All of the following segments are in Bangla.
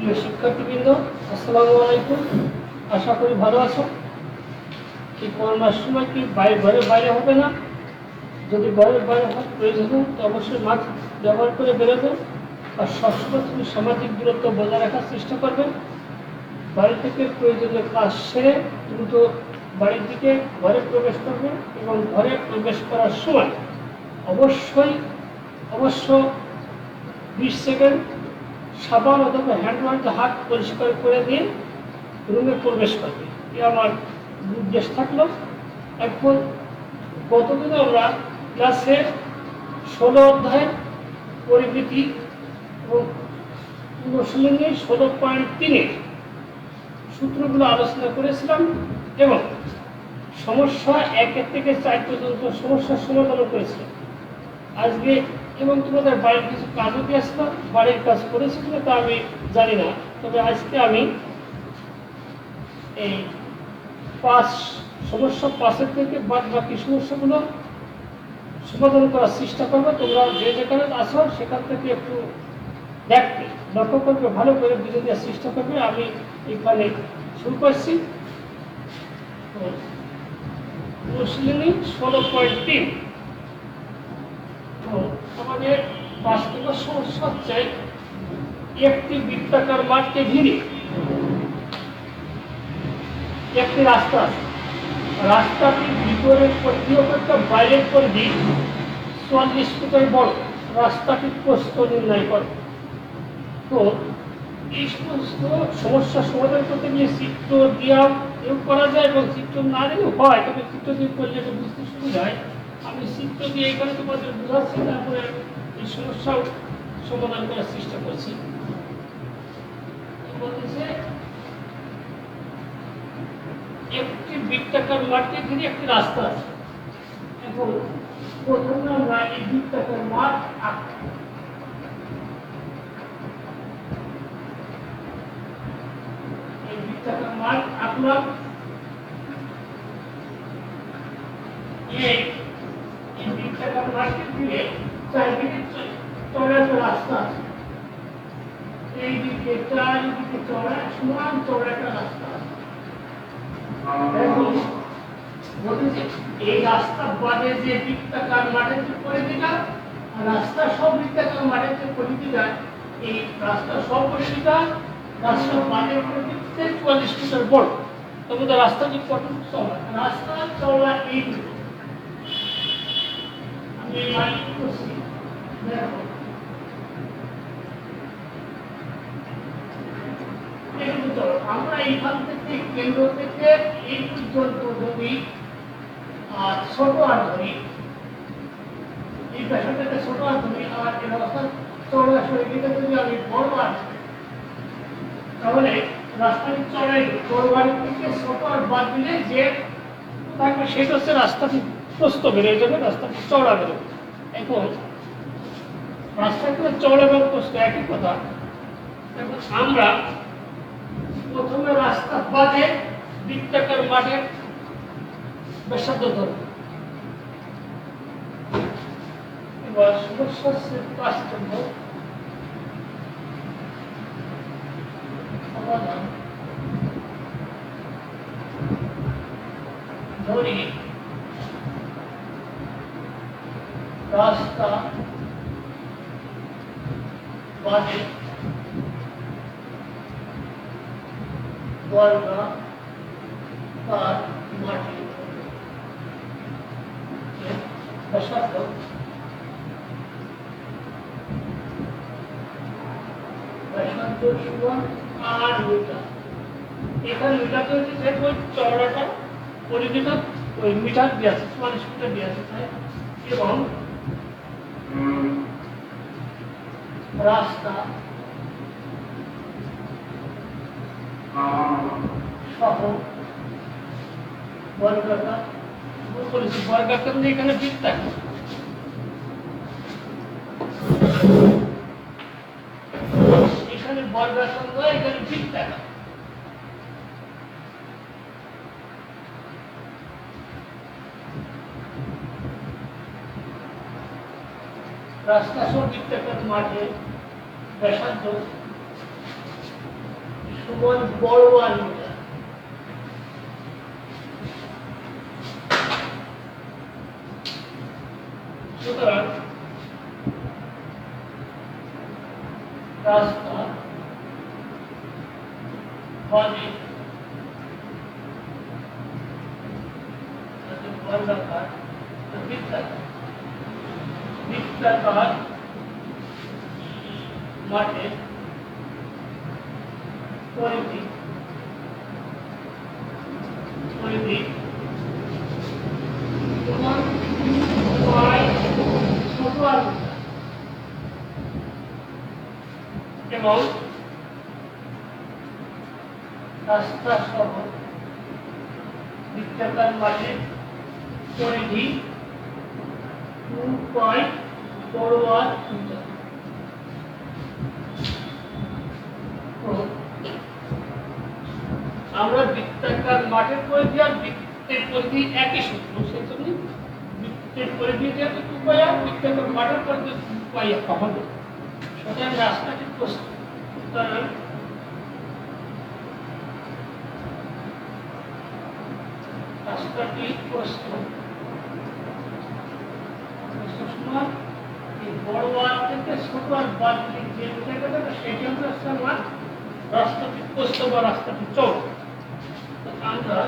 প্রিয় শিক্ষার্থীবৃন্দ, আসসালামু আলাইকুম। আশা করি ভালো আছো। কি করোনার সময় কি ঘরের বাইরে হবে না? যদি ঘরের বাইরে হওয়ার প্রয়োজন হয় তো অবশ্যই মাস্ক ব্যবহার করে বেরোবে। আর সবসময় তুমি সামাজিক দূরত্ব বজায় রাখার চেষ্টা করবে। বাড়ি থেকে প্রয়োজনীয় কাজ সেরে দ্রুত বাড়ির দিকে ঘরে প্রবেশ করবে এবং ঘরে প্রবেশ করার সময় অবশ্যই 20 সেকেন্ড সাবান অথবা হ্যান্ড ওয়াশ দিয়ে হাত পরিষ্কার করে দিয়ে রুমে প্রবেশ করবে। এ আমার নির্দেশ থাকলো। এখন গতদিন আমরা ক্লাসে 16 অধ্যায়ের পরিবৃতি এবং অনুশীলনী 16.3 সূত্রগুলো আলোচনা করেছিলাম এবং সমস্যা 1 থেকে 4 পর্যন্ত সমস্যার সমাধান করেছিলাম আজকে। এবং তোমাদের বাড়ির কিছু কাজও দিয়েছিল, বাড়ির কাজ করেছি কিনা তা আমি জানি না, তবে আজকে আমি এই সমস্যা 5 থেকে বাদ বাকি সমস্যাগুলো সমাধান করার চেষ্টা করবো। তোমরা যে যেখানে আসো সেখান থেকে একটু দেখতে লক্ষ্য করবে, ভালো করে বুঝে দেওয়ার চেষ্টা করবে। আমি এখানে শুরু করছি। অনুশীলনী 16.3। আমাদের 5 নম্বর সমস্যা হচ্ছে একটি বৃত্তাকার মাঠকে ঘিরে একটি রাস্তা আছে। রাস্তাটির ভিতরের পরিধি অপেক্ষা বাইরের পরিধি 44 ফুটের বড়। রাস্তাটির প্রস্থ নির্ণয় করে। তো এই সমস্ত সমস্যা সমাধান করতে গিয়ে চিত্র দিয়েও করা যায় এবং চিত্র না দিলেও হয়, তবে চিত্র দিয়ে করলে একটু বুঝতে সুবিধা হয়। আমি চিত্র দিয়ে এখানে তোমাদের বোঝাচ্ছি, তারপরে এই সমস্যাও সমাধান করার চেষ্টা করছি। বলতেছে একটি বৃত্তাকার মাঠকে ঘিরে একটি রাস্তা আছে। এখন প্রথমে আমরা এই বৃত্তাকার মাঠ আঁকব। এই বৃত্তাকার মাঠ আঁকলাম। এই বৃত্তাকার মাঠকে ঘিরে চারিদিকে চড়া রাস্তা আছে। এই দিকে চারিদিকে চড়া সমান চড়া একটা রাস্তা আছে। এই রাস্তা বাদে যে বৃত্তাকার মাঠের যে পরিধিটা, রাস্তা সব বৃত্তাকার মাঠের যে পরিধিটা, এই রাস্তা সব পরিধিটা রাস্তা বাদের পরিধিতে 44 ফুটের বড়। তবে রাস্তাটি কত চওড়া? রাস্তা চওড়া এই আমি লাইন করছি, দেখো আমরা এইখান থেকে কেন্দ্র থেকে এই পর্যন্ত যদি ছোট আর ধরি, এই পেশাটাকে ছোট আর ধরি, আর এই রাস্তার চওড়া শরীরটা যদি আমি বড় আর তাহলে রাস্তাটি চড়াই বড় বাড়ি থেকে ছোট আর বাদ দিলে যে থাকবে সেটা হচ্ছে রাস্তাটি প্রস্থ বেড়ে যাবে, রাস্তাটি চওড়া বেরোবে। এখন রাস্তাটি চওড়া এবং প্রস্থ একই কথা। এখন আমরা প্রথমে রাস্তা বাদে বৃত্তাকার মাঠের ব্যাসার্ধ ধরব। এবার সমস্যা হচ্ছে 5 নম্বর সমাধান। ধরি রাস্তা বাদে বর্গাকার মাঠে ব্যাসার্ধ 8 মিটার। এখানে মিটারটা হচ্ছে যে ওই চওড়াটা পরিধিটা ওই মিটার দিয়ে আছে, 44 মিটার দিয়ে আছে। এবং রাস্তা সহ বর্গাকার বলেছি, বর্গাকার মানে এখানে বৃত্তাকার। এখানে বর্গাকার নয়, এখানে বৃত্তাকার। রাস্তা সহ বৃত্তাকার মাঠে ব্যাসার্ধ সমান বড় আর মিটার। সুতরাং রাস্তা বাদে বর্গাকার বৃত্তাকার মাঠের পরিধি সমান পাই ছোট আর এবং রাস্তা সহ বৃত্তাকার মাঠের পরিধি 2 পাই বড় আর মিটার। আমরা বৃত্তাকার মাঠের পরিধি আর বৃত্তের পরিধি একই সূত্র, সেই জন্য বৃত্তের পরিধি যেহেতু 2 পাই আর বৃত্তাকার মাঠের পরিধি 2 পাই হবে। সুতরাং রাস্তাটি প্রস্থ, সুতরাং রাস্তাটি প্রস্থ সমান এই বড় আর থেকে ছোট আর বাদ দিলে যে জায়গাটা সেটি আমরা সমান রাস্তাটি প্রস্থ বা রাস্তাটি চওড়া। আমরা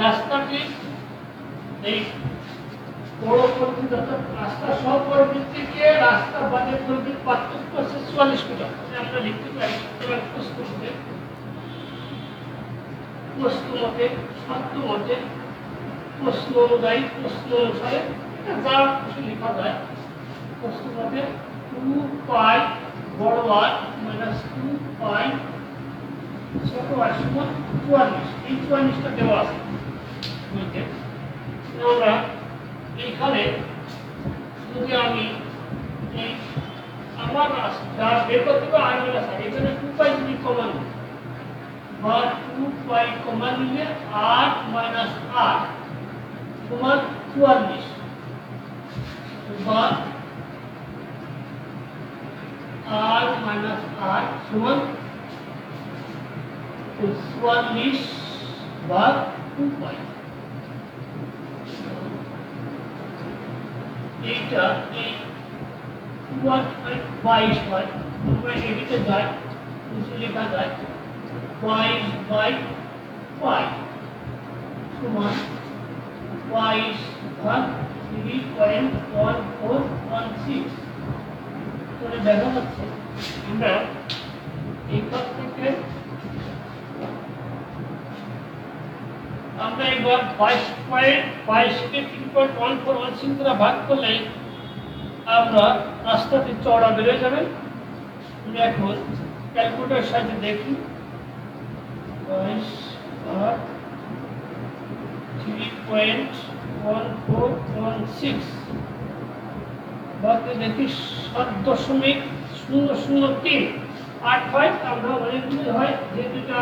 রাস্তাটি এই বড় পরিধি অর্থাৎ রাস্তা সহ পরিধি থেকে রাস্তা বাদের পরিধির পার্থক্য হচ্ছে 44 মিটার। আমরা লিখতে পারি প্রস্থ মতে শর্ত মতে প্রশ্ন অনুযায়ী প্রশ্ন অনুসারে যা কিছু লেখা যায়। প্রশ্ন মতে 2 পাই বড় আর মাইনাস 2 পাই ছোট আর সমান 44। এই 44টা দেওয়া আছে বইতে। আমরা এইখানে যদি আমি এই আমার যা বের করতে হবে আর মাইনাস আর, এখানে 2 পাই যদি কমান বা 2 পাই কমান নিলে 8 মাইনাস 8 সমান 44 বা 8 মাইনাস 8 সমান 44 বা 2 পাই। এইটা এই 22 হয়, আমরা এদিকে যাই, নিচে লেখা যায় 22 বাই 5 সমান 22 ভাগ 3.1416। তাহলে দেখা যাচ্ছে আমরা এইখান থেকে আমরা এবার 22কে 3.1416 দ্বারা ভাগ করলে আমরা রাস্তাটি চওড়া বেড়ে যাবে। আমরা এখন ক্যালকুলেটরের সাহায্যে দেখি 22 ভাগ 3.1416 বাকি দেখি 7.003 8 হয়। আমরা অনেকগুলো হয় যে দুটা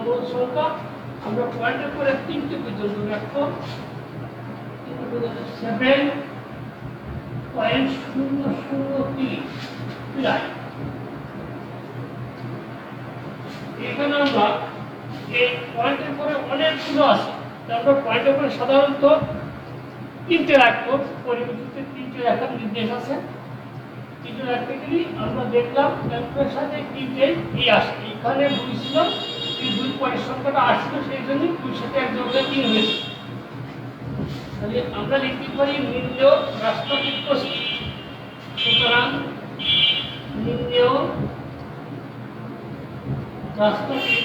মূল সংখ্যা আমরা পয়েন্টের করে 3টে পর্যন্ত রাখবো। 7.003 প্রায়। এখানে আমরা এই পয়েন্টের পরে অনেকগুলো আছে, আমরা পয়েন্টের পরে সাধারণত 3টে রাখবো। পরিমিতিতে 3টে রাখার নির্দেশ আছে। 3টে রাখতে গেলে আমরা দেখলাম ক্যালকুলেটরের সাথে 3টে এই আসে। এখানে 2 ছিল, এই 2 পরের সংখ্যাটা আসছিল, সেই জন্য 2 সাথে এক জায়গায় 3 হয়েছে। তাহলে আমরা লিখতে পারি নিম্ন রাস্তাটি প্রস্থ। সুতরাং নিম্ন রাস্তাটি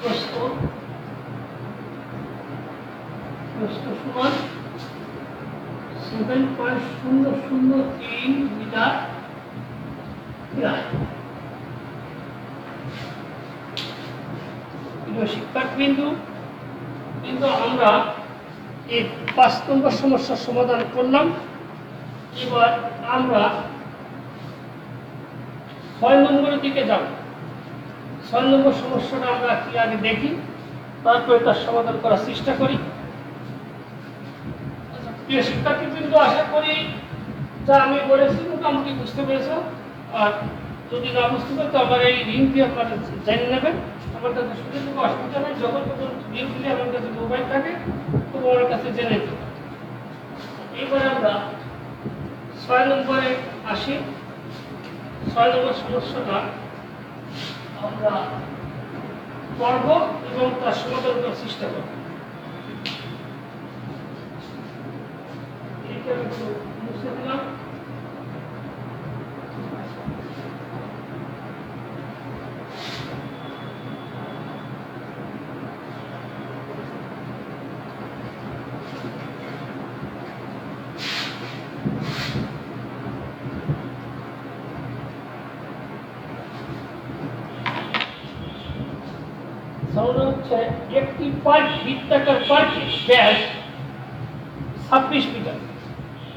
প্রস্থ সমান 7.003 মিটার প্রায়। শিক্ষার্থীবৃন্দ, কিন্তু আমরা এই 5 নম্বর সমস্যার সমাধান করলাম। এবার আমরা 6 নম্বরের দিকে যাব। 6 নম্বর সমস্যাটা আমরা কি আগে দেখি, তারপরে তার সমাধান করার চেষ্টা করি। প্রিয় শিক্ষার্থীবৃন্দ, আশা করি যা আমি বলেছি মোটামুটি বুঝতে পেরেছ। আর যদি না বুঝতে পারে তো আমার এই লিঙ্ক দিয়ে আপনারা জেনে নেবেন। আমার কাছে শুধু কোনো অসুবিধা নেই, যখন তখন লিঙ্ক দিলে আমার কাছে মোবাইল থাকে তো আমার কাছে জেনে নিতে পারে। এবার আমরা 6 নম্বরে আসি। 6 নম্বর সমস্যাটা আমরা পড়ব এবং তার সমাধান করার চেষ্টা করব। এটা একটু মুছে দিলাম। হচ্ছে একটি পার্ক বৃত্তাকার পার্কের ব্যাস 26 মিটার।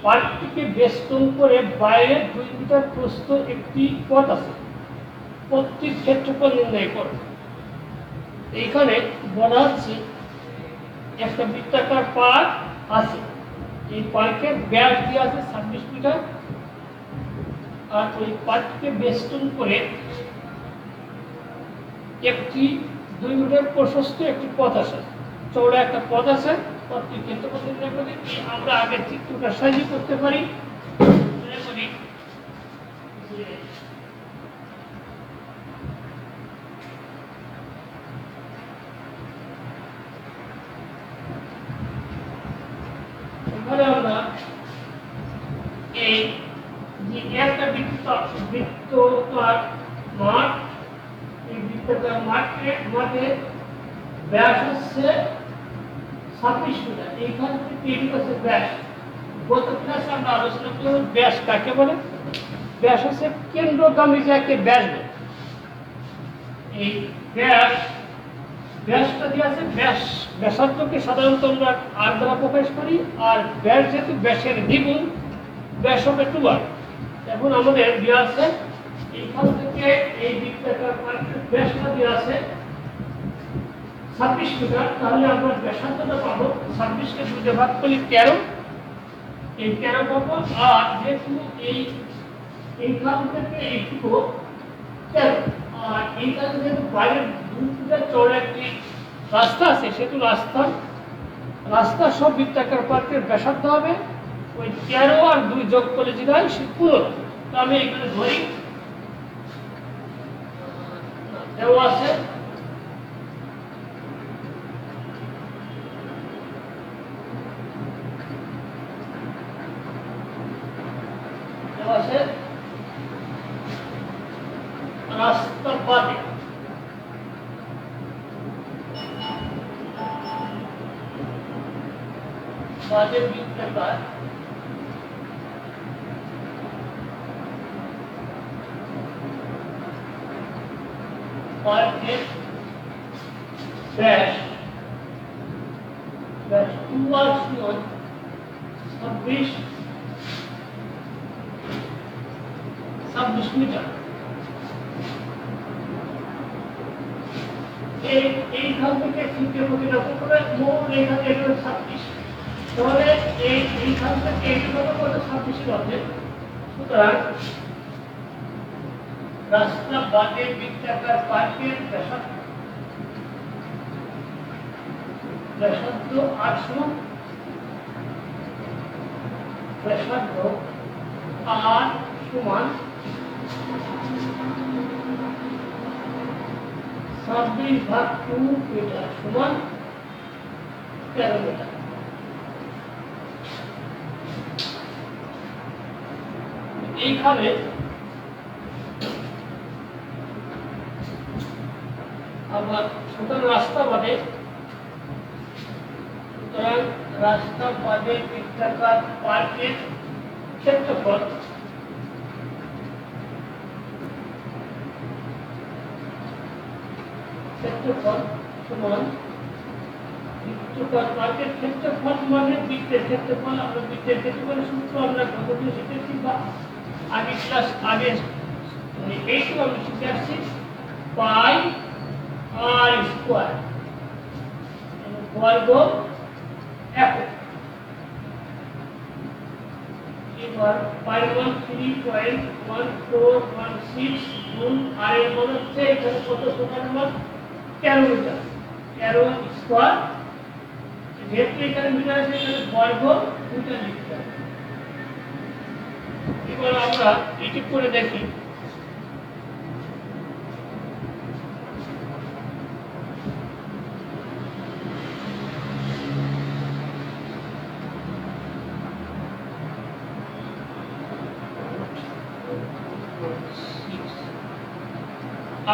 পার্কটিকে বেষ্টন করে বাইরে 2 মিটার প্রস্থ একটি পথ আছে। পথটির ক্ষেত্রফল নির্ণয় করো। এইখানে বলা হচ্ছে একটা বৃত্তাকার পার্ক আছে, এই পার্কের ব্যাস দিয়ে আছে 26 মিটার, আর ওই পার্ককে বেষ্টন করে একটি 2 মিটার প্রশস্ত একটি পথ আছে, চওড়া একটা পথ আছে। পথটির ক্ষেত্রফল নির্ণয় করে আমরা আগে চিত্রটা সাজিয়ে করতে পারি। এবারে আমরা এই যে একটা বৃত্তাকার মাঠ, এই বৃত্তাকার মাঠে ব্যাস হচ্ছে 26 মিটার। এইখান থেকে এটি হচ্ছে ব্যাস। গত ক্লাসে আমরা আলোচনা করলাম ব্যাস কাকে বলে। ব্যাস হচ্ছে কেন্দ্রগামী যাকে ব্যাস বলে। এই ব্যাসটা দিয়ে আছে ব্যাসার্ধকে সাধারণত আমরা আর দ্বারা প্রকাশ করি, আর ব্যাস যেহেতু ব্যাসের দ্বিগুণ, ব্যাস হবে 2r। এখন আমাদের দেওয়া আছে এইখান থেকে এই বৃত্তাকার ব্যাসটা দেওয়া আছে 26 মিটার। তাহলে আমরা ব্যাসার্ধটা পাবো 26কে 2 দিয়ে ভাগ করলে 13, এই 13 পাবো। আর যেহেতু এইখান থেকে এইটুকু 13, আর এইখানে যেহেতু বাইরের 2 মিটার চওড়া একটি রাস্তা আছে, সেহেতু রাস্তা সব বৃত্তাকার পার্কের ব্যাসার্ধ হবে ওই 13 আর 2 যোগ করলে যেটা হয় সে 15। তো আমি এখানে ধরি দেওয়া আছে রাস্তার বাদে বৃত্তাকার পার্কের ব্যাস 2r সমান 26 মিটার। এইখান থেকে তৃতীয় প্রতিরক্ষা করে মূল এইখানে এটা 26, তাহলে এইখান থেকে এইখানে কত 26 হবে। সুতরাং রাস্তা বাদে বৃত্তাকার পার্কের ব্যাসার্ধ 8 সমান ব্যাসার্ধ 8 সমান 26/2 মিটার সমান 13 মিটার। এইখানে আবার সুতরাং রাস্তা বাদে বৃত্তাকার পার্কের ক্ষেত্রফল সমান বৃত্তাকার পার্কের ক্ষেত্রফল মানে বৃত্তের ক্ষেত্রফল। আমরা বৃত্তের ক্ষেত্রফলের সূত্র আমরা গতদিন শিখেছি, বা আগে এইটুকু আমরা শিখে আসছি, পাই আর স্কোয়ার বর্গ একক। স্কয়ার পাই 13.1416 গুণ আর এর মান হচ্ছে এখানে কত টোটাল মান 13 মিটার 13 স্কয়ার যেহেতু এখানে মিটার আছে এখানে বর্গ মিটার লিখতে হবে। এবার আমরা এটি করে দেখি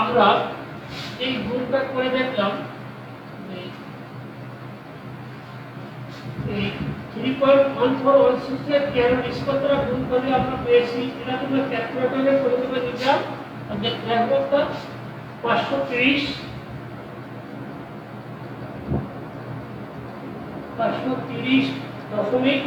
আমরা এই গুণটা করে দেখলাম এই 3.1416 এর 13 স্কয়ার গুণ করে আমরা পেয়েছি এটা তোমরা ক্যালকুলেটরে করে দেবে নিচে আর দেখো তো 530 দশমিক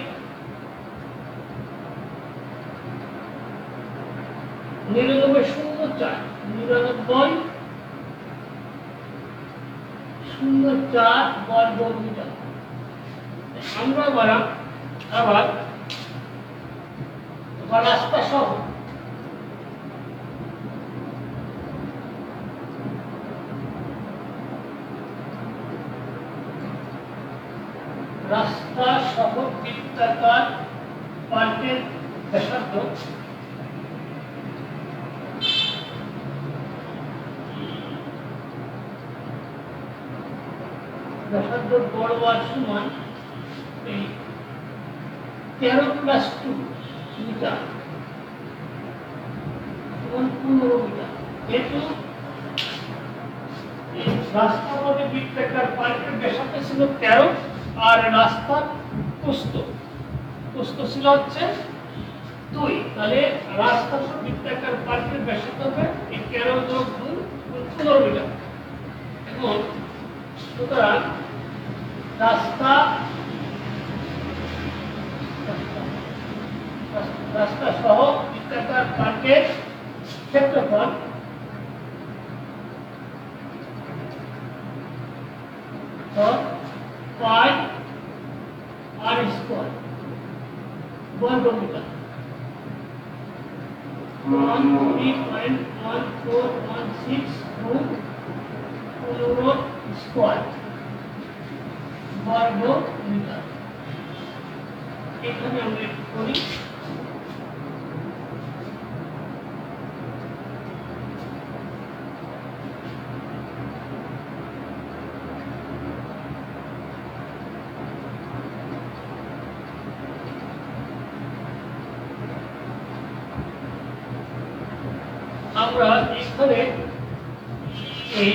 9904 বর্গ মিটার। আমরা আবার রাস্তা সহ বৃত্তাকার পার্কের ব্যাসার্ধ বড় আর সমান এই 13+2 মিটার সমান 15 মিটার। যেহেতু এই রাস্তা পথে বৃত্তাকার পার্কের ব্যাসার্ধ ছিল 13 আর রাস্তার প্রস্থ ছিল হচ্ছে 2, তাহলে রাস্তা বৃত্তাকার পার্কের ব্যাসার্ধ হবে এই 13 যোগ 2 15 মিটার। এখন সুতরাং রাস্তা সহ বৃত্তাকার পার্কের ক্ষেত্রফল পাই আর স্কয়ার বর্গ মিটার 3.1416 গুণ 15 স্কয়ার বর্গ মিটার। এখানে আমরা একটু করি আমরা এখানে এই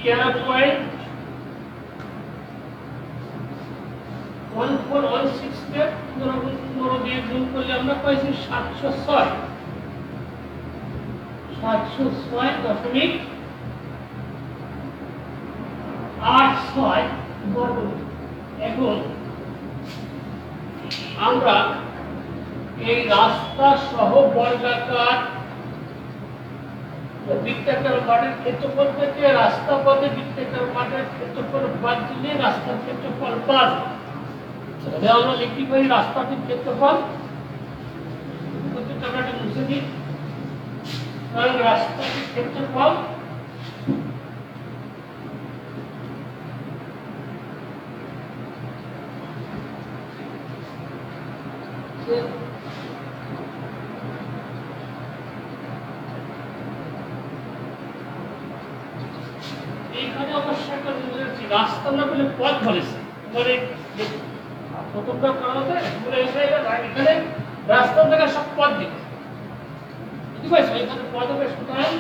13.1416 কে 15 দিয়ে গুণ করলে আমরা পাইছি 706 দশমিক 86 বর্গ মিটার। এখন আমরা এই রাস্তা সহ বর্গাকার বৃত্তাকার মাঠের ক্ষেত্রফল থেকে রাস্তা পথে বৃত্তাকার মাঠের ক্ষেত্রফল বাদ দিলে রাস্তার ক্ষেত্রফল বাদ। তাহলে আমরা লিখতে পারি রাস্তাটির ক্ষেত্রফল আমরা মুছে দিই, কারণ রাস্তাটির ক্ষেত্রফল এইখানে অবশ্য একটা রাস্তা না বলে পথ বলেছে, মানে প্রথমটা করাতে বলে এখানে রাস্তা থেকে সব পথ দিকে বুঝতে পারছো, এখানে পথ হবে সুতরাং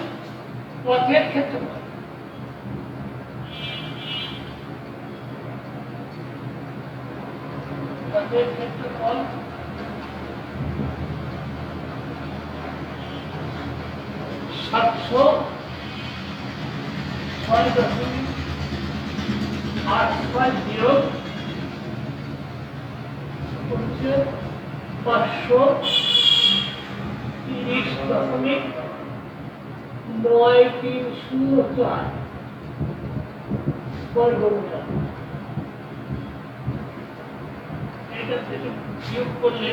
পথের ক্ষেত্রফল পথের ক্ষেত্রফল 706.86 হচ্ছে 530.9304 বর্গ মিটার। এটা থেকে বিয়োগ করলে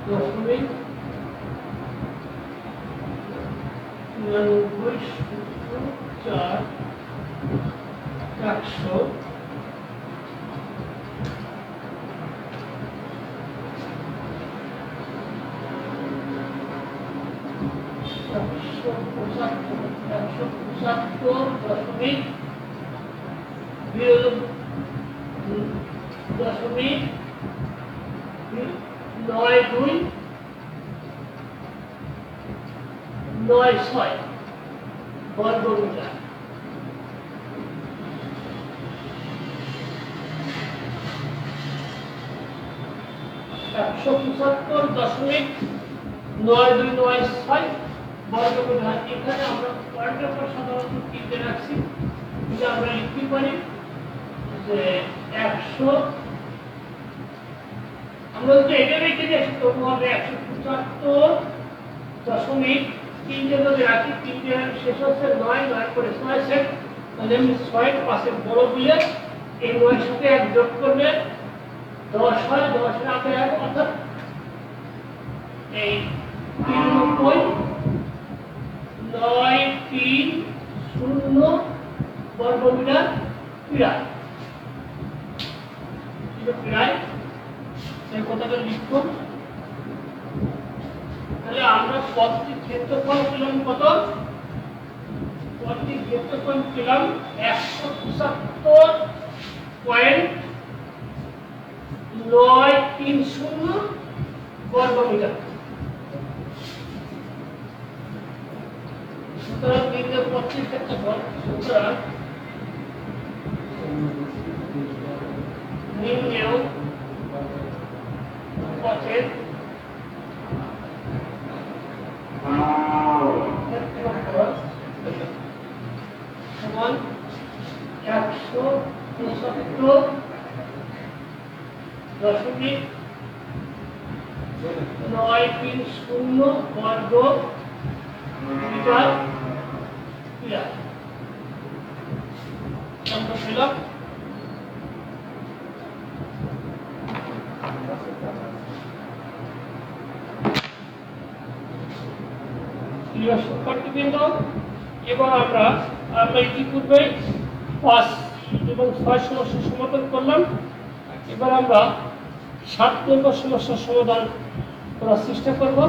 দশমিক 99.4 100 9296 বর্গমিটার। (175.9296 বর্গমিটার। এখানে আমরা পয়েন্টের পর সাধারণত কিনতে রাখছি, এটা আমরা লিখতে পারি যে 100, আমরা যদি এটা রেখে দিই তবু হবে 175.3 যদি রাখি, 3 শেষ হচ্ছে 9, 9 করে 6 সেট, তাহলে আমি 6 পাশে বড় দিলে এই 9 সাথে 1 যোগ করলে 10 হয়, 10 এর আগে অর্থাৎ এই 93.930 বর্গমিটার প্রায়। প্রায় এই কথাটা লিখব। তাহলে আমরা পথটির ক্ষেত্রফল পেলাম কত? পথটির ক্ষেত্রফল পেলাম 175.930 বর্গমিটার। সুতরাং নির্ণয় পথটির ক্ষেত্রফল, সুতরাং নির্ণয় পথের ক্ষেত্রফল সমান 175.930 বর্গ মিটার ক্রিয়া। আমরা পেলাম এবার আমরা ইতিপূর্বে 5 এবং 6 সমস্যার সমাধান করলাম। এবার আমরা 7 নম্বর সমস্যার সমাধান করার চেষ্টা করব।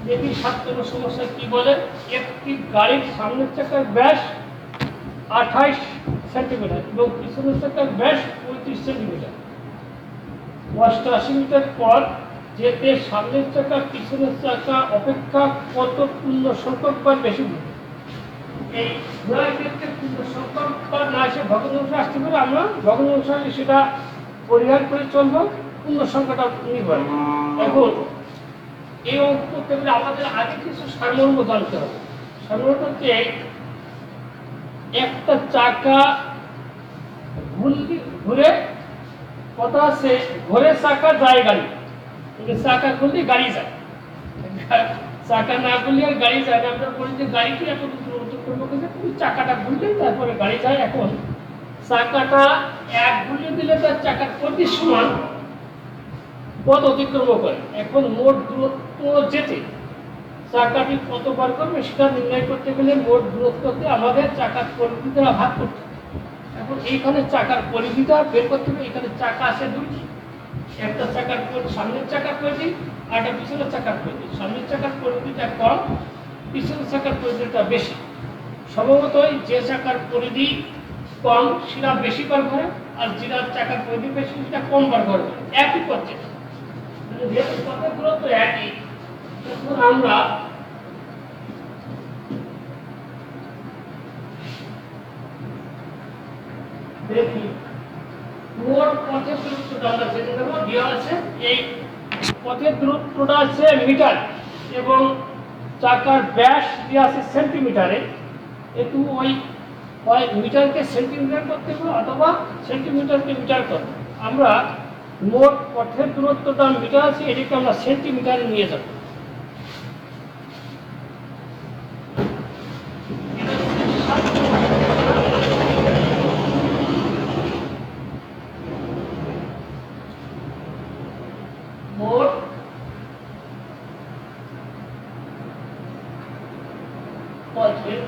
দেখি 7 নম্বর সমস্যা কি বলে। একটি গাড়ির সামনের চাকার ব্যাস 28 সেন্টিমিটার এবং পিছনের চাকার ব্যাস 35 সেন্টিমিটার। 88 মিটার পর যেতে সামনের চাকা পিছনের চাকা অপেক্ষা কত পূর্ণ সংখ্যক বার বেশি ঘুরবে। এই ঘোরার ক্ষেত্রে পূর্ণ সংখ্যক বার না এসে ভগ্নাংশ আসতে পারে, আমরা ভগ্নাংশ সেটা পরিহার করে চলবো, পূর্ণ সংখ্যাটা নির্ভর। এখন এই অঙ্ক করতে গেলে আমাদের আগে কিছু সারমর্ম জানতে হবে। সারমর্ম হচ্ছে একটা চাকা ঘুরে কথা আছে, ঘুরে চাকা যায় গাড়ি, চাকা খুললে গাড়ি যায়, চাকা না খুললে আর গাড়ি যায় না। আমরা বলি যে গাড়িটি এত দূর অতিক্রম করছে, কিন্তু চাকাটা ঘুরলে তারপরে গাড়ি যায়। এখন চাকাটা এক ঘুরলে দিলে তার চাকার প্রতি সমান পথ অতিক্রম করে। এখন মোট দূরত্ব যেতে চাকাটি কতবার করবে সেটা নির্ণয় করতে গেলে মোট দূরত্বতে আমাদের চাকার পরিধিটা ভাগ করতে হবে। এখন এইখানে চাকার পরিধিটা বের করতে হবে। এখানে চাকা আছে দুটি, একটা চাকার সামনের চাকার পরিধি আর একটা পিছনের চাকার পরিধি। সামনের চাকার পরিধিটা কম, পিছনের চাকার পরিধিটা বেশি। সম্ভবত যে চাকার পরিধি কম সেটা বেশি বার করে, আর যেটা চাকার পরিধি বেশি সেটা কম বার করবে। একই পথে যেহেতু পথের দূরত্ব একই, তখন আমরা দেখি মোট পথের দূরত্বটা আমরা জেনে নেব। দেওয়া আছে এই পথের দূরত্বটা আছে মিটার এবং চাকার ব্যাস দেওয়া আছে সেন্টিমিটারে। একটু ওই মিটারকে সেন্টিমিটার করতে হবে অথবা সেন্টিমিটারকে মিটার করতে। আমরা মোট পথের দূরত্বটা মিটার আছে, এটাকে আমরা সেন্টিমিটারে নিয়ে যাব। মোট পথের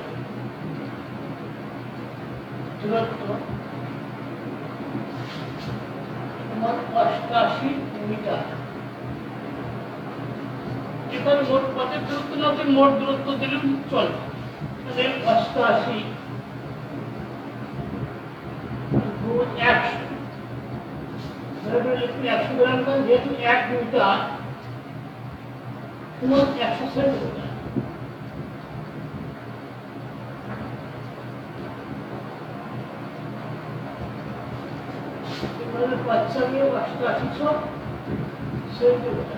দূরত্ব তোমার 88 মিটার। এখানে মোট পথের দূরত্ব না হলে মোট দূরত্ব দিলেও চলে। তাহলে 88 গুণ 100, একশো গ্রাম করে, যেহেতু 1 মিটার তোমার 100 সেন্টিমিটার। এখানে পাচ্ছি আমি 88 সেন্টিমিটার।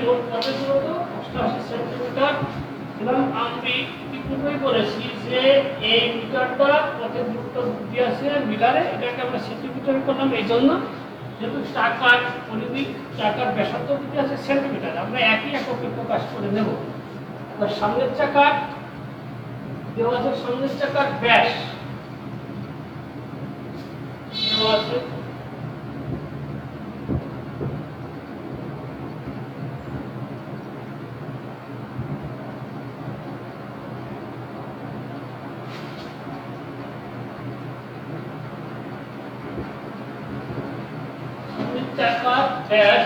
মোট পথের দূরত্ব 88 সেন্টিমিটার। এবং আমি ইতিপূর্বেই বলেছি যে এই মিটারটা পথের দূরত্ব দিয়ে আছে মিটারে, এটাকে আমরা সেন্টিমিটারে করলাম এই জন্য যেহেতু চাকার পরিধি, চাকার ব্যাসার্ধ দিতে আছে সেন্টিমিটার, আমরা একই এককে প্রকাশ করে নেব। এবার সামনের চাকার দেওয়া আছে, সামনের চাকার ব্যাস দেওয়া আছে চাকার ব্যাস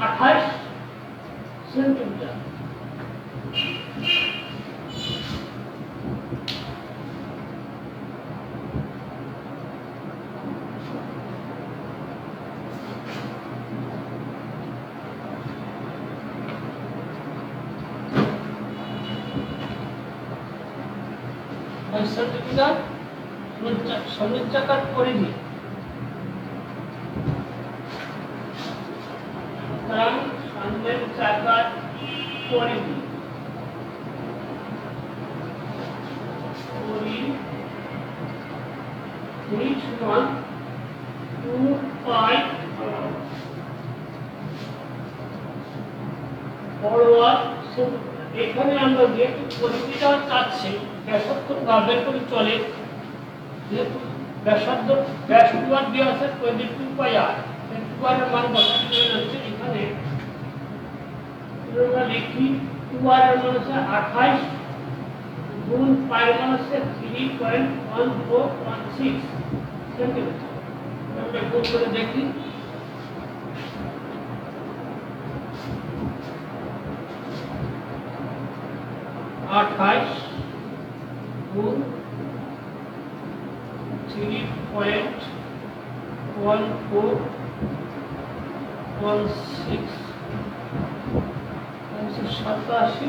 28 সেন্টিমিটার। সেন্টিমিটার সামনের চাকার পরিধি, সামনের চাকার পরিধি সমান 2 পাই ফরওয়ার্ড। এখানে আমরা যেহেতু পরিধিটা চাচ্ছি ব্যাসার্ধ না বের করে চলে, যেহেতু ব্যাসার্ধ ব্যাস টুয়ার দেওয়া আছে পরিধি 2 পাই আর, টুয়ারের মান বসাতে হচ্ছে এখানে আমরা লিখি টুয়ারের মান হচ্ছে 28 গুণ পাই মান হচ্ছে 3.1416 সেন্টিমিটার। আমরা গুণ করে দেখি 28 গুণ 3.1416 87.7।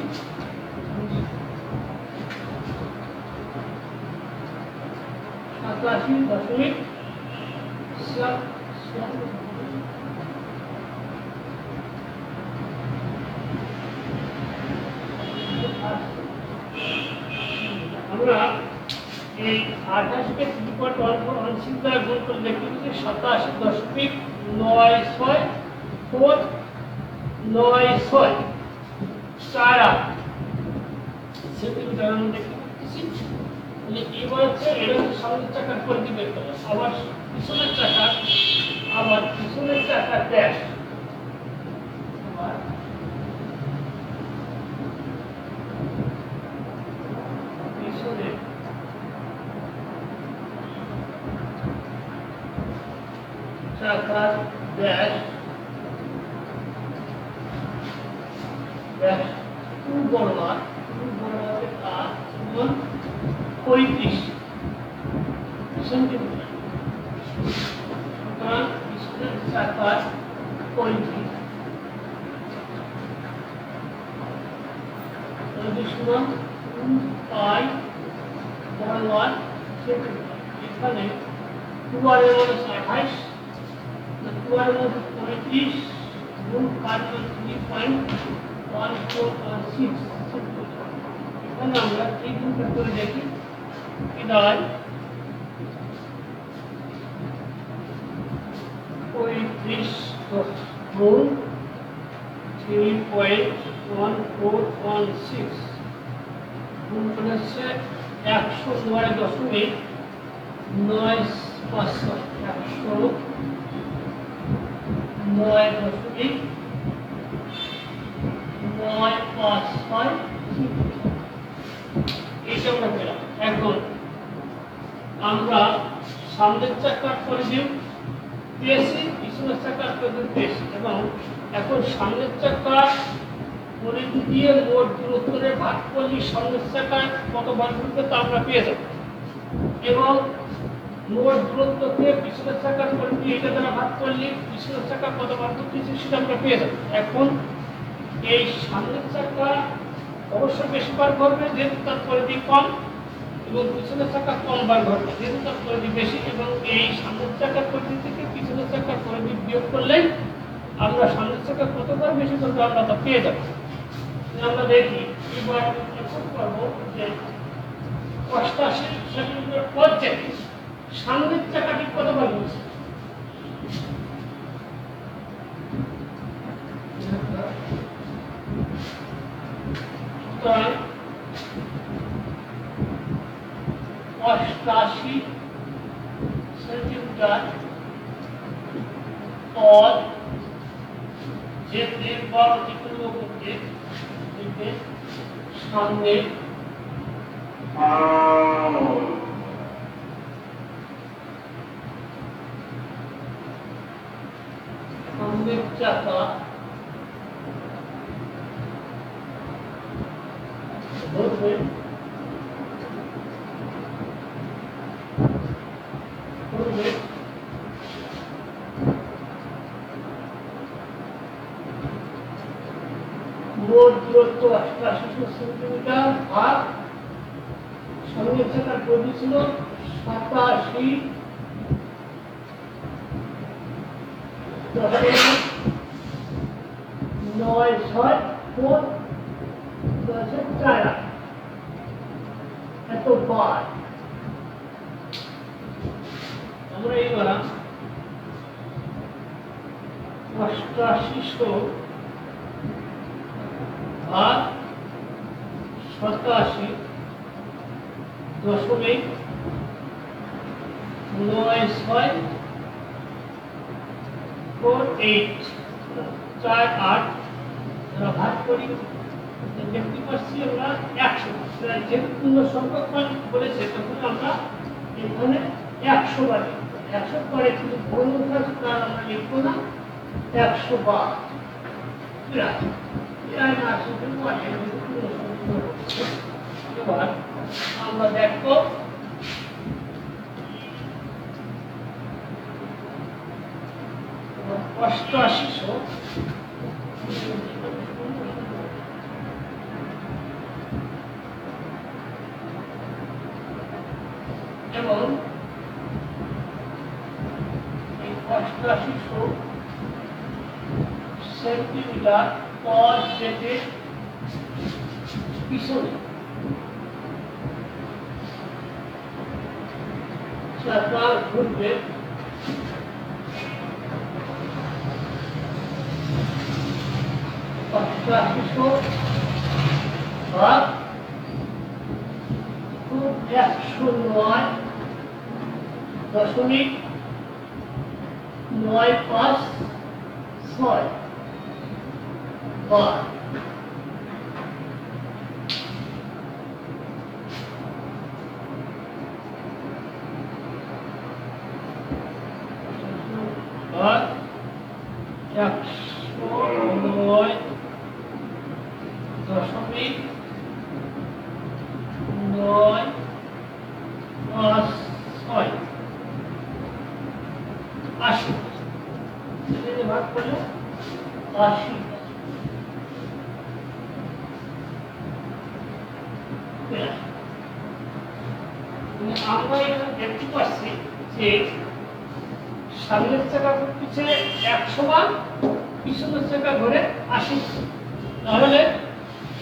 আমরা এই 28 কে 3.1416 দ্বারা গুণ করে দেখতে পাচ্ছি 87.96496 সেন্টিমিটার আমরা দেখতে পাচ্ছি। এবার হচ্ছে এটা সামনের চাকার পরিধি বের করা, আবার পিছনের চাকার ব্যাস, পিছনের চাকার ব্যাস 2 বর্গাকার 35 সেন্টিমিটার। সুতরাং পিছনের চাকার পরিধি সমান 2 পাই বর্গাকার সেন্টিমিটার। এখানে টুয়ারের মান 28, টুয়ারের মান 35 গুণ 3.1416 সেন্টিমিটার। এখানে আমরা এই গুণটা করে দেখি কি দাঁড়ায় 43 গুণ 3.1416 গুণ করে হচ্ছে 109.5 এইটা আমরা পেলাম। এখন আমরা সামনের চাকার পরিধি পেয়েছি, পিছনের চাকার পরিধি পেয়েছি, এবং এখন সামনের চাকার পরিধি দিয়ে মোট দূরত্বের ভাগ করলে সামনের চাকার কত বার ঘুরবে তা আমরা পেয়ে যাব, এবং মোট দূরত্বকে পিছনের চাকার পরিধি এটা দ্বারা ভাগ করলে পিছনের চাকা কত বার ঘুরতেছে সেটা আমরা পেয়ে যাব। এখন এই সামনের চাকা অবশ্যই বেশি বার ঘুরবে যেহেতু তার পরিধি কম, এবং পিছনের চাকা কম বার ঘুরবে যেহেতু তার পরিধি বেশি, এবং এই সামনের চাকার পরিধি থেকে পিছনের চাকার পরিধি বিয়োগ করলেই আমরা সামনের চাকা কতবার বেশি করবো আমরা তা পেয়ে যাব। আমরা দেখি এবার লক্ষ্য করবো যে 88 সেন্টিমিটার পর থেকে সামনের চাকাটি কতবার ঘুরছে। সুতরাং 88 সেন্টিমিটার পর যেতে বা অতিক্রম করতে সামনে সামনের চাকা ধরবে মোট দূরত্ব 88 সেন্টিমিটার আর সামনের চাকার পরিধি ছিল 87 9.4 এত বার। আমরা এইবার 8800 আর 87.9648 ভাগ করি দেখতে পাচ্ছি আমরা 100, যেহেতু পূর্ণ সংখ্যক মান বলেছে তখন আমরা এখানে 100 বার 100 পরে কিন্তু পূর্ণ সংখ্যা তার আমরা লিখবো না 100 বার। এবার আমরা দেখবো অষ্টআশিশো এবং এই 8800 সেন্টিমিটার পর যেতে পিছনে চাকা ঘুরবে 8800 ভাগ 109.956 বার। আর 109.956 80 ভাগ করলে 80। আমরা এখানে দেখতে পাচ্ছি যে সামনের চাকা ঘুরছে 100 বার, পিছনের চাকা ঘুরে 80। তাহলে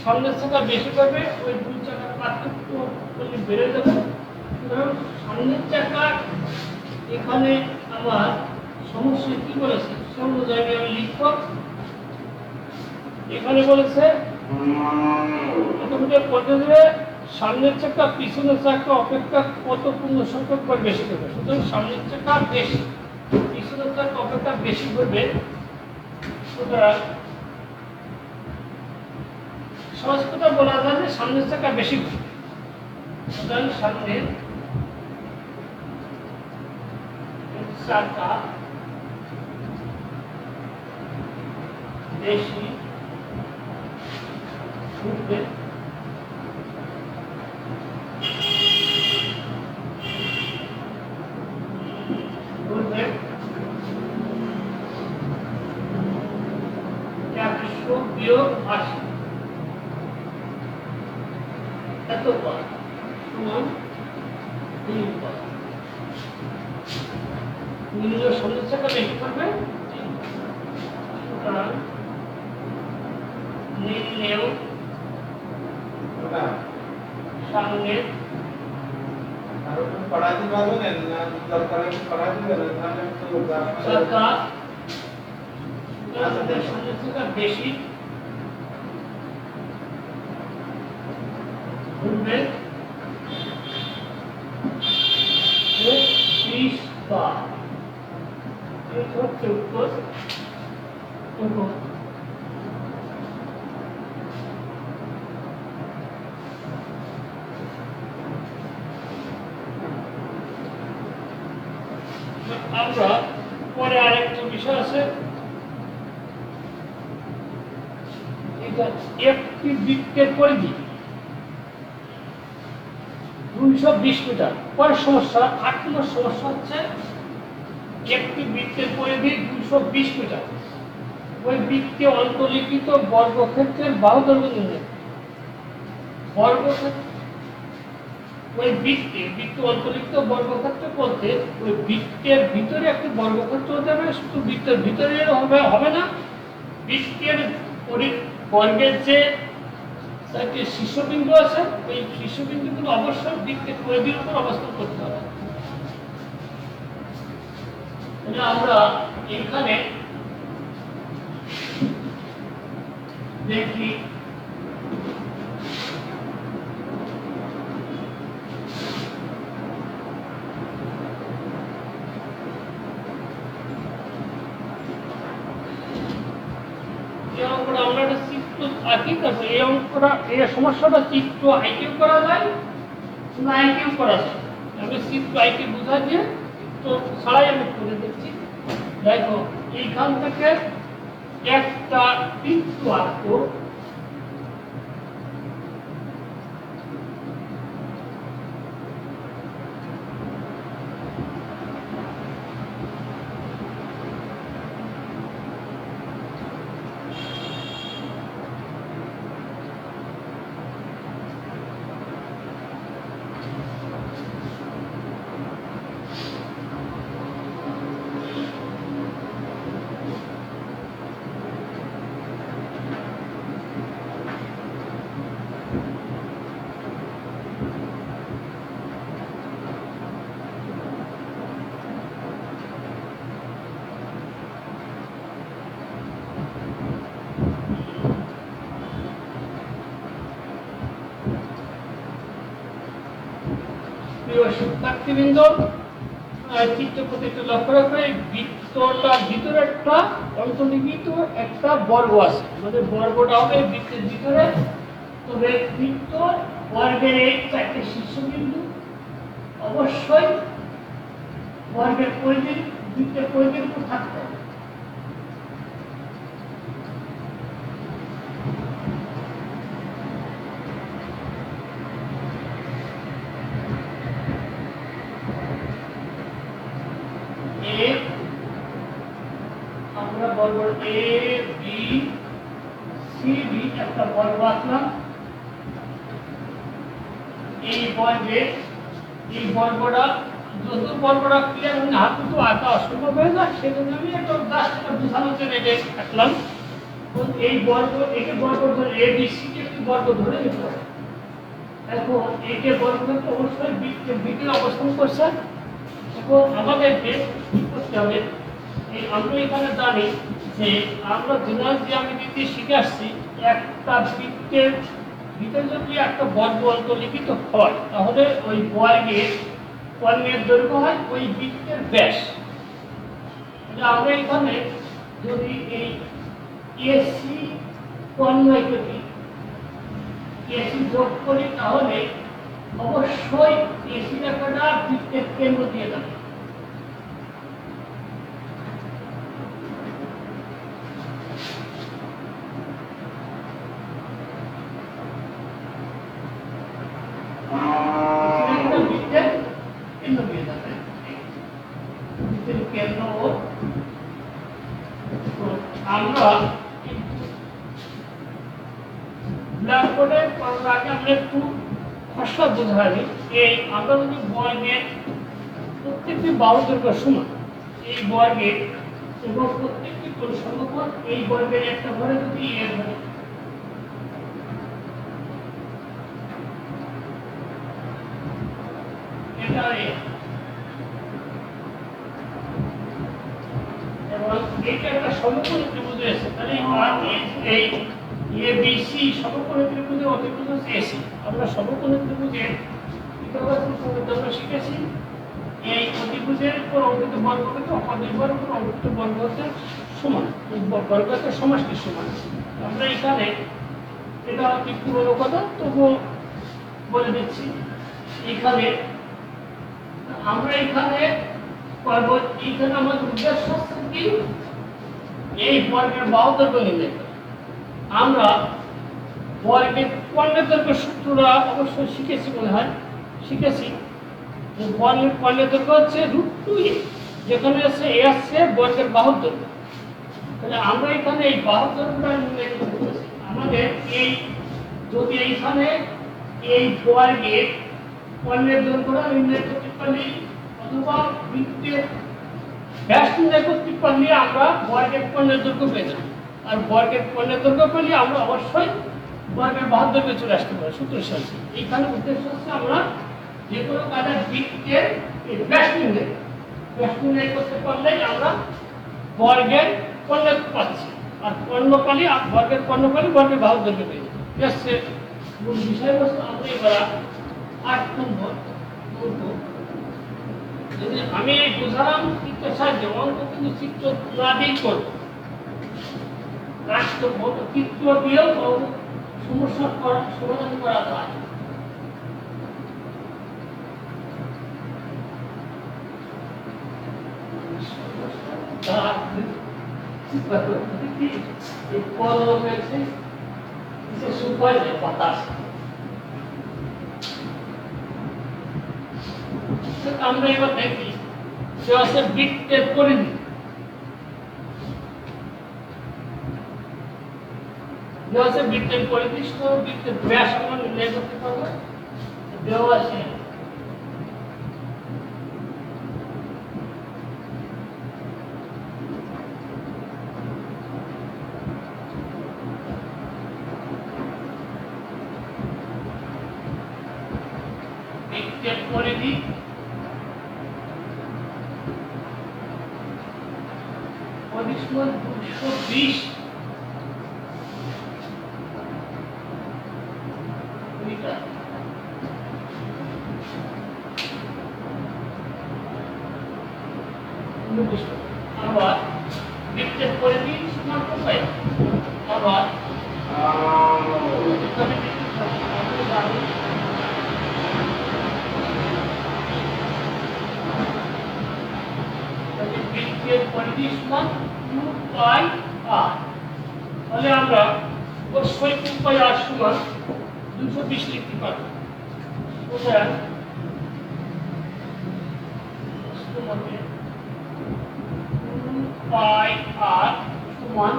সামনের চাকা বেশি করবে, ওই দুই চাকার পার্থক্য করলে বেড়ে যাবে। সুতরাং সামনের চাকা এখানে আমার সমস্যা কি বলেছে, সে অনুযায়ী আমি লিখব। এখানে বলেছে পদ্ধতিতে সামনের চাকা পিছনের চাকা অপেক্ষা কত পূর্ণ সংখ্যক বার বেশি করবে। সুতরাং সামনের চাকা বেশি, পিছনের চাকা অপেক্ষা বেশি করবে। সুতরাং সহজ কথা বলা যায় যে সামনের চাকা বেশি ঘুরবে। সুতরাং সামনের চাকা বেশি ঘুরবে, বিয়োগ ৮০ এত বার সমান ৩ বার। নির্ণয় সামনের চাকা বেশি করবে, সুতরাং নির্ণয় সামনের চাকা সামনের চাকা বেশি ঘুরবে 30 বার। এই হচ্ছে উত্তর। আমরা পরে আরেকটা বিষয় আছে, একটি বৃত্তের পরিধি 220 মিটার। পরের সমস্যা ৮ নম্বর সমস্যা হচ্ছে একটি বৃত্তের পরিধি 220 মিটার। ওই বৃত্তে অন্তর্লিখিত বর্গক্ষেত্রের বাহু দৈর্ঘ্য নির্ণয়। বর্গক্ষেত্র ওই বৃত্তে অন্তর্লিখিত বর্গক্ষেত্র বলতে ওই বৃত্তের ভিতরে একটি বর্গক্ষেত্র হতে হবে। শুধু বৃত্তের ভিতরে হবে না, বৃত্তের বর্গের যে চারটি শীর্ষবিন্দু আছে ওই শীর্ষবিন্দুগুলো অবশ্যই বৃত্তের পরিধির উপর অবস্থান করতে হবে। আমরা এখানে দেখি আমরা একটা চিত্র আঁকি, তারপর এই অঙ্কটা এই সমস্যাটা চিত্র আঁকিও করা যায় না আঁকিও করা যায়। আমি চিত্র আঁকি বুঝা দিয়ে তো ছাড়াই আমি করে দেখছি। দেখো এইখান থেকে একটা বৃত্ত আঁকবো, শিক্ষার্থীবৃন্দ চিত্র প্রতিটা লক্ষ্য রাখবে। বৃত্তটার ভিতরে একটা অন্তর্লিখিত একটা বর্গ আছে, আমাদের বর্গটা হবে বৃত্তের ভিতরে। তবে বৃত্ত বর্গের এই চারটে শীর্ষবিন্দু অবশ্যই বর্গের পরিধি বৃত্তের পরিধির উপর থাকতে হবে। আমরা বর্গ এ বি সি ডি একটা বর্গ আঁকলাম। এই বর্গটা যত বর্গটা ক্লিয়ার হলে হাত তো আঁকা অসম্ভব হয়ে যায়, সেজন্য আমি একটা জাস্ট একটা বোঝানোর জন্য এটা আঁকলাম। এই বর্গ একে বর্গ ধরে এ বি সি কে একটি বর্গ ধরে নিতে হবে। এখন একে বর্গ করতে অবশ্যই বৃত্তের ভিতরে অবস্থান করছে। এখন আমাদেরকে কি করতে হবে, আমরা এখানে জানি যে আমরা জেনারেল জ্যামিতিতে শিখে আসছি একটা বৃত্তের ভিতরে যদি একটা বর্গ অন্তর্লিখিত হয় তাহলে ওই বর্গের কর্ণের দৈর্ঘ্য হয় ওই বৃত্তের ব্যাস। আমরা এখানে যদি এই এসি কর্ণকে এসি যোগ করি তাহলে অবশ্যই এসি রেখাটা বৃত্তের কেন্দ্র দিয়ে যাবে। আমরা ব্ল্যাকবোর্ডে পড়ার আগে আমরা একটু খসড়া বোঝাই। এই আমরা যদি বর্গের প্রত্যেকটি বাহু দৈর্ঘ্য সমান এই বর্গের এবং প্রত্যেকটি কোণ সমকোণ এই বর্গের একটা ঘরে যদি এ ধরে এটা এবং এইটা একটা সমকোণ ত্রিভুজ আছে তাহলে এই এবিসি সমকোণ ত্রিভুজের অতিভুজ হচ্ছে এসি। আমরা সমকোণ ত্রিভুজের আমরা শিখেছি এই অতিভুজের উপর অঙ্কিত বর্গ হতে অপর বর্গের উপর অঙ্কিত বর্গ হতে সমান, বর্গ হতে সমষ্টি সমান। আমরা এখানে এটা অতি পুরনো কথা তবুও বলে দিচ্ছি। এখানে আমরা এখানে করব এইখানে আমাদের উদ্দেশ্য হচ্ছে কি এই বর্গের বাহু দৈর্ঘ্য নির্ণয় করা। আমরা বর্গের কর্ণের দৈর্ঘ্য সূত্রটা অবশ্যই শিখেছি মনে হয়, শিখেছি বর্গের কর্ণের দৈর্ঘ্য হচ্ছে √2a, যেখানে আছে এ আসছে বর্গের বাহুর দৈর্ঘ্য। তাহলে আমরা এখানে এই বাহুর দৈর্ঘ্যটা নির্ণয় করতেছি। আমাদের এই যদি এইখানে এই বর্গের কর্ণের দৈর্ঘ্যটা নির্ণয় করতে পারি অথবা বৃত্তের ব্যাস নির্ণয় করতে পারলে আমরা বর্গের কর্ণের দৈর্ঘ্য পেয়ে যাব। আর বর্গের কর্ণের দৈর্ঘ্য পেলে আমরা অবশ্যই বর্গের বাহুর দৈর্ঘ্য চলে আসতে পারি সূত্রের সাহায্যে। এইখানে উদ্দেশ্য হচ্ছে আমরা যে কোনো কাজের বৃত্তের ব্যাস নির্ণয় করতে পারলেই আমরা বর্গের কর্ণ পাচ্ছি। আর কর্ণ পালি বর্গের কর্ণ পালি বর্গের বাহুর দৈর্ঘ্য পেয়ে যাবে। হচ্ছে মূল বিষয়বস্তু। আমরা এবার 8 নম্বর যদি আমি এই বোঝালাম চিত্রের সাহায্যে অঙ্ক কিন্তু চিত্র না দিয়েই করবো। চিত্র দিয়েও সমস্যার সমাধান করা যায়। আমরা এবার দেখি সে আছে বৃত্তের পরিধি। বৃত্তের পরিধি বৃত্তের ব্যাস আমরা নির্ণয় করতে পারবো। দেওয়া আছে বৃত্তের পরিধি 220 মিটার। আবার বৃত্তের পরিধি সমান কোথায় আবার বৃত্তের পরিধি সমান 2πr। তাহলে আমরা অবশ্যই 2πr সমান 220 লিখতে পারবো। কোথায় 2πr সমান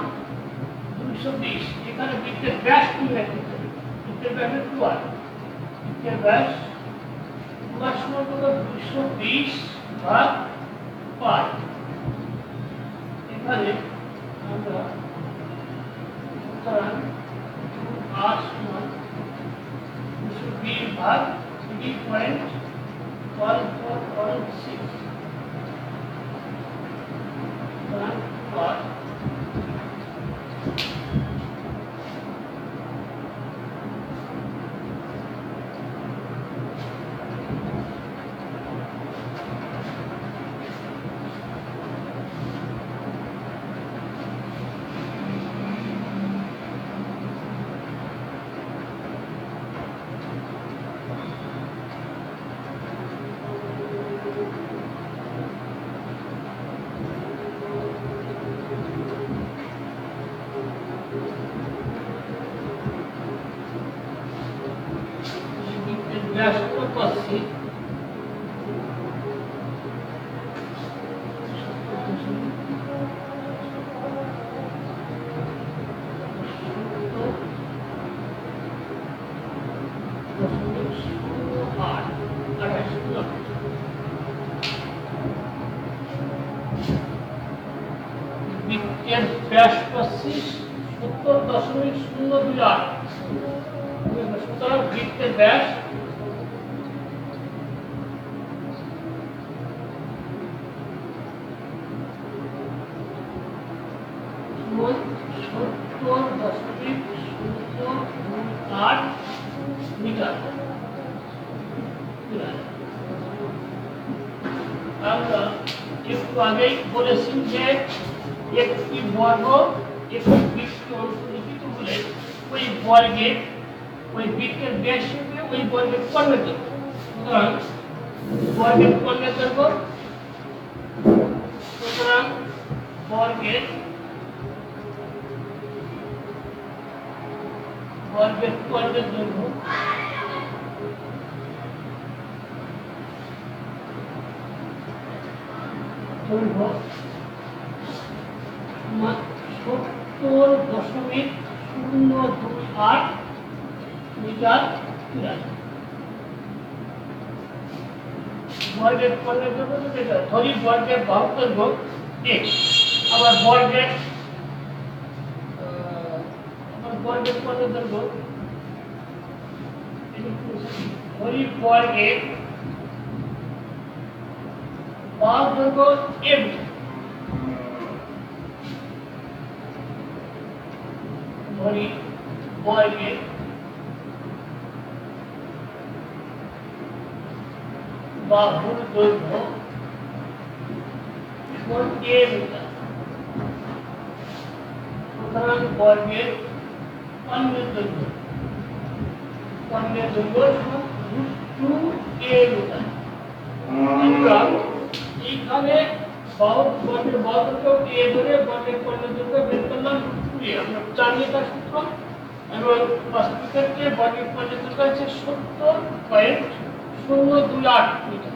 220। এখানে বৃত্তের ব্যাস নির্ণয় করতে হবে। বৃত্তের ব্যাস 2r, বৃত্তের ব্যাস 2r সমান কত 220 ভাগ পাই। এখানে আমরা সুতরাং r সমান 220 ভাগ 3.1416 ব্যাস পাচ্ছি 70.028। সুতরাং বৃত্তের ব্যাস মিটার। আমরা একটু আগেই বলেছি যে একটি বর্গ একটি বৃত্ত অন্তর্লিখিত হলে ওই বর্গের ওই বৃত্তের ব্যাস হিসেবে ওই বর্গের কর্ণের দৈর্ঘ্য। সুতরাং বর্গের কর্ণের দৈর্ঘ্য, সুতরাং বর্গের কর্ণের দৈর্ঘ্য দৈর্ঘ্য 70.028 মিটার চুড়াই। বর্গের কর্ণের দৈর্ঘ্য যেটা ধরি বর্গের বাহুর দৈর্ঘ্য x, আবার বর্গের কর্ণের দৈর্ঘ্য ধরি বর্গের বাহুর দৈর্ঘ্য m, ধরি বর্গের বাহুর দৈর্ঘ্য a মিটার। সুতরাং বর্গের কর্ণের দৈর্ঘ্য √2a মিটার। আমরা এইখানে বর্গের বাহুর দৈর্ঘ্য a ধরে বর্গের কর্ণের দৈর্ঘ্য বের করলাম √2a। আমরা 4 মিটার সূত্র এবং বাস্তবিক ক্ষেত্রে বর্গের কর্ণের দৈর্ঘ্য হচ্ছে 70.028 মিটার।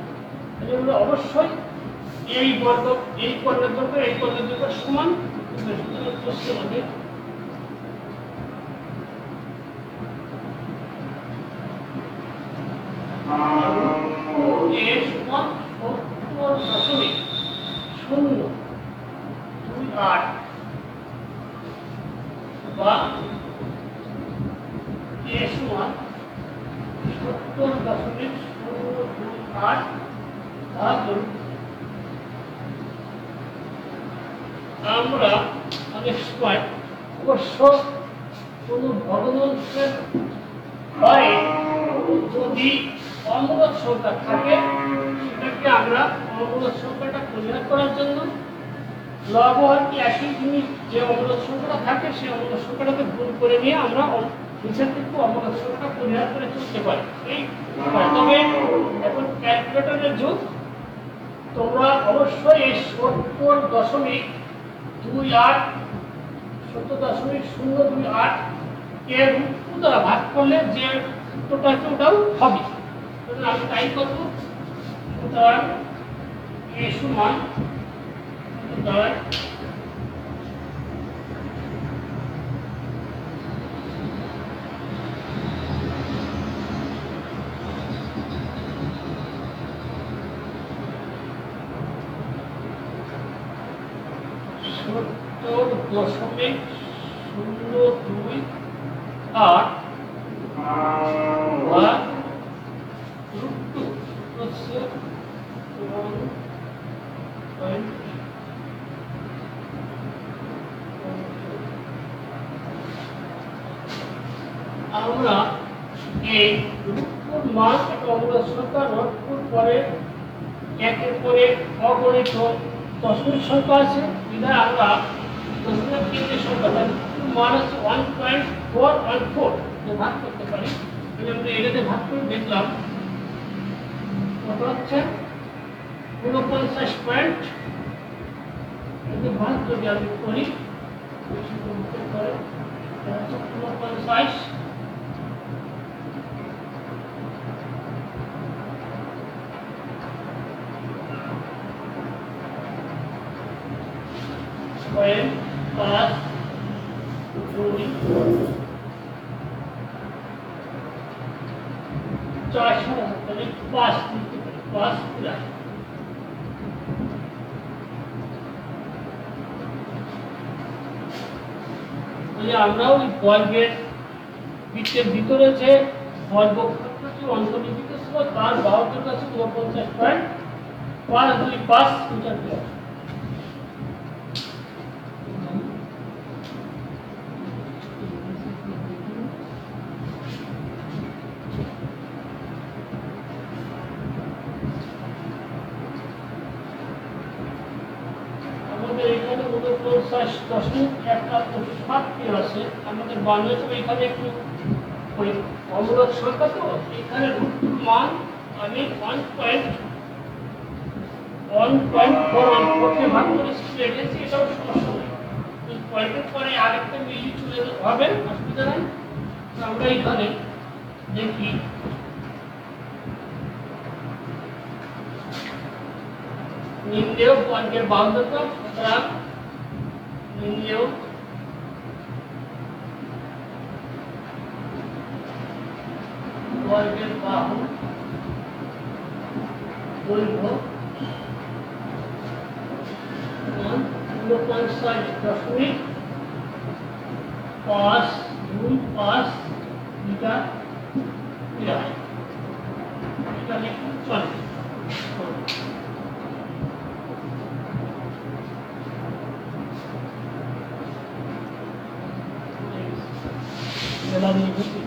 এজন্য অবশ্যই এই কর্ণের দৈর্ঘ্য সমান। প্রশ্ন হবে এ সমান 70.028 বা এ সমান 70.028 ভাগ। আমরা অনেক সময় অবশ্য কোনো ভগ্নাংশের হয় যদি অমূলক সংখ্যা থাকে সেটাকে আমরা অমূলক সংখ্যাটা পরিহার করার জন্য লব আর কি একই জিনিস, যে অমূলক সংখ্যাটা থাকে সেই অমূলক সংখ্যাটাকে গুণ করে নিয়ে আমরা নিচের থেকে অমূলক সংখ্যাটা পরিহার করে চলতে পারি। এই তবে এখন ক্যালকুলেটরের যুগ, তোমরা অবশ্যই এই 70.028 এর √2 দ্বারা ভাগ করলে যে উত্তরটা আছে ওটাও হবে। আমি তাই করব। সুতরাং a সমান .028 বা √2 হচ্ছে 1. আমরা এই √2 মান একটা অমূলক সংখ্যা √2 পরে একের পরে অগণিত দশমিক সংখ্যা আছে, বিধায় আমরা দশমিক কেন্দ্রের সংখ্যা মান হচ্ছে 1.414 ভাগ করতে পারি। আমরা এটাতে ভাগ করে দেখলাম কত হচ্ছে 49 পয়েন্ট। ভাগ যদি আমি করি 49 পয়েন্ট 5 2 400 তাহলে 5 পুরা। যে আমরা ওই বর্গের বৃত্তের ভিতরে যে বর্গক্ষেত্রটি অন্তর্নিহিত ছিল তার বাহুটির কাছে 49.525 মিটার কিউব। আমাদের এখানে 49.1 আছে, আমাদের বাংলাদেশে এখানে একটু ওই অমূলক সংখ্যা, তো এখানে রুট মান আমি 1.1.4 কে ভাগ করে রেখেছি, এটাও সমস্যা নেই। এই পয়েন্টের পরে আরেকটা মিলি চলে হবে, অসুবিধা নেই। আমরা এখানে দেখি নিম্নেয় বর্গের বাহু কত, সুতরাং নিম্নেয় বর্গের বাহু দৈর্ঘ্য 0.6.525 মিটার কিউব। এটা লিখুন চলে। Gracias.